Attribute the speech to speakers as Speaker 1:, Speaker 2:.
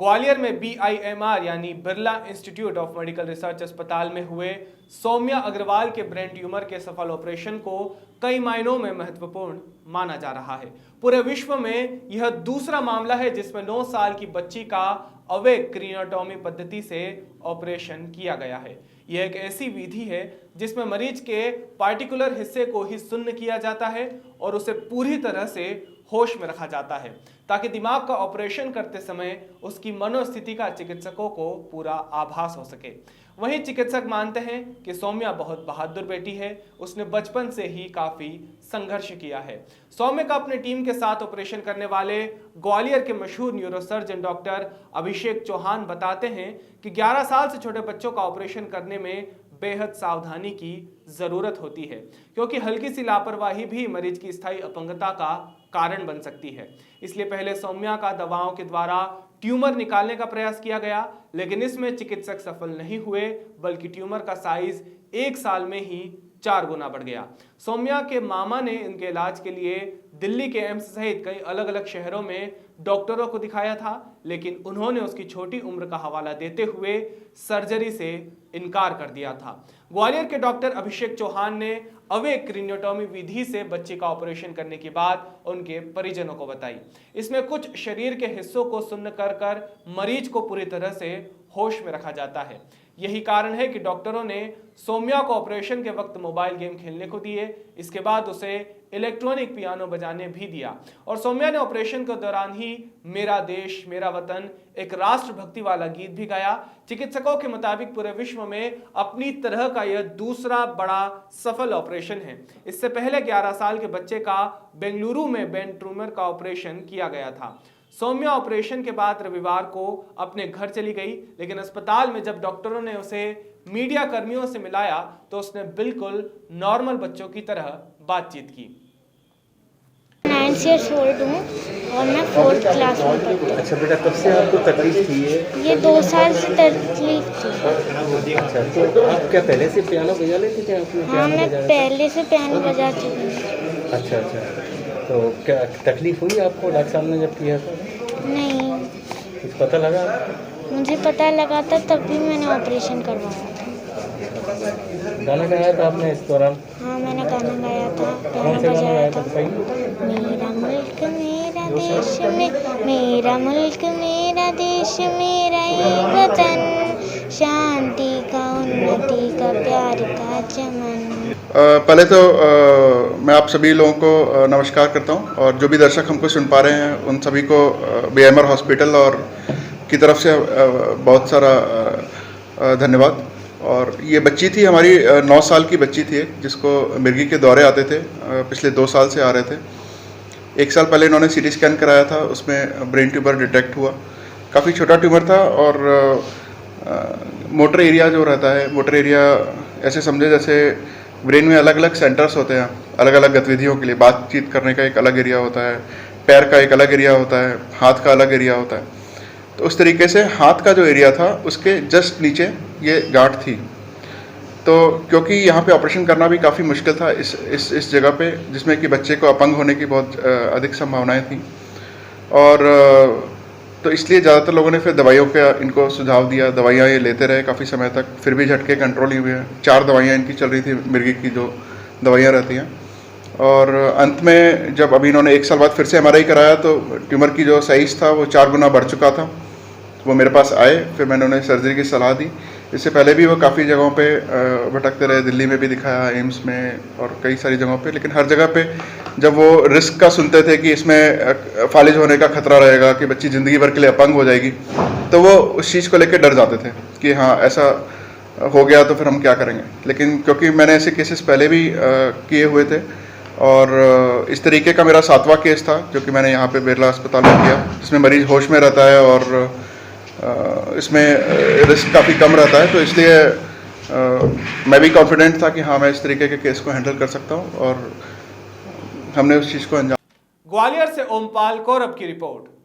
Speaker 1: ग्वालियर में BIMR यानी Birla institute of medical research अस्पताल में हुए सौम्या अग्रवाल के ब्रेन ट्यूमर के सफल ऑपरेशन को कई मायनों में महत्वपूर्ण माना जा रहा है। पूरे विश्व में यह दूसरा मामला है जिसमें 9 साल की बच्ची का अवैध क्रीनेक्टोमी पद्धति से ऑपरेशन किया गया है। यह एक ऐसी विधि है जिसमें मरीज के पार्टिकुलर हिस्से को ही शून्य किया जाता है और उसे पूरी तरह से होश में रखा जाता है ताकि दिमाग का ऑपरेशन करते समय उसकी मनोस्थिति का चिकित्सकों को पूरा आभास हो सके। वहीं चिकित्सक मानते हैं कि सौम्या बहुत बहादुर बेटी है, उसने बचपन से ही काफी संघर्ष किया है। सौम्या का अपने टीम के साथ ऑपरेशन करने वाले ग्वालियर के मशहूर न्यूरोसर्जन डॉक्टर अभिषेक चौहान बताते हैं कि 11 साल से छोटे बच्चों का ऑपरेशन करने में बेहद सावधानी की जरूरत होती है क्योंकि हल्की सी लापरवाही भी मरीज की स्थायी अपंगता का कारण बन सकती है। इसलिए पहले सौम्या का दवाओं के द्वारा ट्यूमर निकालने का प्रयास किया गया, लेकिन इसमें चिकित्सक सफल नहीं हुए बल्कि ट्यूमर का साइज 1 साल में ही 4 गुना बढ़ गया। सौम्या के मामा ने इनके इलाज के लिए दिल्ली के एम्स सहित कई अलग अलग शहरों में डॉक्टरों को दिखाया था, लेकिन उन्होंने उसकी छोटी उम्र का हवाला देते हुए सर्जरी से इनकार कर दिया था। ग्वालियर के डॉक्टर अभिषेक चौहान ने अवैध क्रीनेक्टोमी विधि से बच्ची का ऑपरेशन करने की बात उनके परिजनों को बताई। इसमें कुछ शरीर के हिस्सों को शून्य कर मरीज को पूरी तरह से होश में रखा जाता है। यही कारण है कि डॉक्टरों ने सौम्या को ऑपरेशन के वक्त मोबाइल गेम खेलने को दिए। इसके बाद उसे इलेक्ट्रॉनिक पियानो बजाने भी दिया और सौम्या ने ऑपरेशन के दौरान ही मेरा देश मेरा वतन एक राष्ट्रभक्ति वाला गीत भी गाया। चिकित्सकों के मुताबिक पूरे विश्व में अपनी तरह का यह दूसरा बड़ा सफल ऑपरेशन है। इससे पहले 11 साल के बच्चे का बेंगलुरु में ब्रेन ट्यूमर का ऑपरेशन किया गया था। सौम्या ऑपरेशन के बाद रविवार को अपने घर चली गई, लेकिन अस्पताल में जब डॉक्टरों ने उसे मीडिया कर्मियों से मिलाया तो उसने बिल्कुल नॉर्मल बच्चों की तरह बातचीत की।
Speaker 2: 9 years old हूँ और मैं 4th क्लास में पढ़ती हूँ।
Speaker 3: अच्छा बेटा, कब से आपको तकलीफ थी
Speaker 2: ये 2 साल से तकलीफ थी।
Speaker 3: अच्छा, तो आप क्या पहले से पियानो बजा लेते थे? आपने
Speaker 2: हाँ, मैं
Speaker 3: बजाया था?
Speaker 2: पहले से पियानो बजा चुकी हूँ।
Speaker 3: अच्छा, तो क्या तकलीफ हुई आपको डॉक्टर साहब ने जब किया था?
Speaker 2: नहीं,
Speaker 3: कुछ पता लगा?
Speaker 2: मुझे पता लगा था तभी मैंने ऑपरेशन करवाया था।
Speaker 3: गाना गाया था आपने इस दौरान?
Speaker 2: हाँ, मैंने गाना गाया था,
Speaker 3: कौन
Speaker 2: पियानो
Speaker 3: सा गाना
Speaker 2: बजाया
Speaker 3: गाया
Speaker 2: था।
Speaker 3: था बताइए?
Speaker 2: मेरा मुल्क मेरा देश मेरा मुल्क मेरा देश मेरा ये वतन, शांति का उन्नति का प्यार का चमन।
Speaker 4: पहले तो मैं आप सभी लोगों को नमस्कार करता हूं और जो भी दर्शक हमको सुन पा रहे हैं उन सभी को BIMR हॉस्पिटल और की तरफ से बहुत सारा धन्यवाद। और ये बच्ची थी हमारी 9 साल की बच्ची थी जिसको मिर्गी के दौरे आते थे, पिछले 2 साल से आ रहे थे। 1 साल पहले इन्होंने CT स्कैन कराया था, उसमें ब्रेन ट्यूमर डिटेक्ट हुआ। काफ़ी छोटा ट्यूमर था और मोटर एरिया जो रहता है, मोटर एरिया ऐसे समझे जैसे ब्रेन में अलग अलग सेंटर्स होते हैं अलग अलग गतिविधियों के लिए। बातचीत करने का एक अलग एरिया होता है, पैर का एक अलग एरिया होता है, हाथ का अलग एरिया होता है। तो उस तरीके से हाथ का जो एरिया था उसके जस्ट नीचे ये गांठ थी। तो क्योंकि यहाँ पे ऑपरेशन करना भी काफ़ी मुश्किल था इस जगह पे, जिसमें कि बच्चे को अपंग होने की बहुत अधिक संभावनाएं थी और तो इसलिए ज़्यादातर लोगों ने फिर दवाइयों का इनको सुझाव दिया। दवाइयाँ ये लेते रहे काफ़ी समय तक, फिर भी झटके कंट्रोल नहीं हुए। 4 दवाइयाँ इनकी चल रही थी, मिर्गी की जो दवाइयाँ रहती हैं। और अंत में जब अभी इन्होंने 1 साल बाद फिर से MRI कराया तो ट्यूमर की जो साइज़ था वो 4 गुना बढ़ चुका था। वो मेरे पास आए, फिर मैंने उन्हें सर्जरी की सलाह दी। इससे पहले भी वो काफ़ी जगहों पे भटकते रहे, दिल्ली में भी दिखाया, एम्स में और कई सारी जगहों पे, लेकिन हर जगह पे जब वो रिस्क का सुनते थे कि इसमें फालिज होने का खतरा रहेगा, कि बच्ची ज़िंदगी भर के लिए अपंग हो जाएगी, तो वो उस चीज़ को लेकर डर जाते थे कि हाँ ऐसा हो गया तो फिर हम क्या करेंगे। लेकिन क्योंकि मैंने ऐसे केसेस पहले भी किए हुए थे और इस तरीके का मेरा 7वां केस था जो कि मैंने यहाँ पे बिरला अस्पताल में किया, जिसमें मरीज़ होश में रहता है और इसमें रिस्क काफ़ी कम रहता है। तो इसलिए मैं भी कॉन्फिडेंट था कि हाँ मैं इस तरीके के केस को हैंडल कर सकता हूँ और हमने उस चीज़ को अंजाम।
Speaker 1: ग्वालियर से ओमपाल कौरब की रिपोर्ट।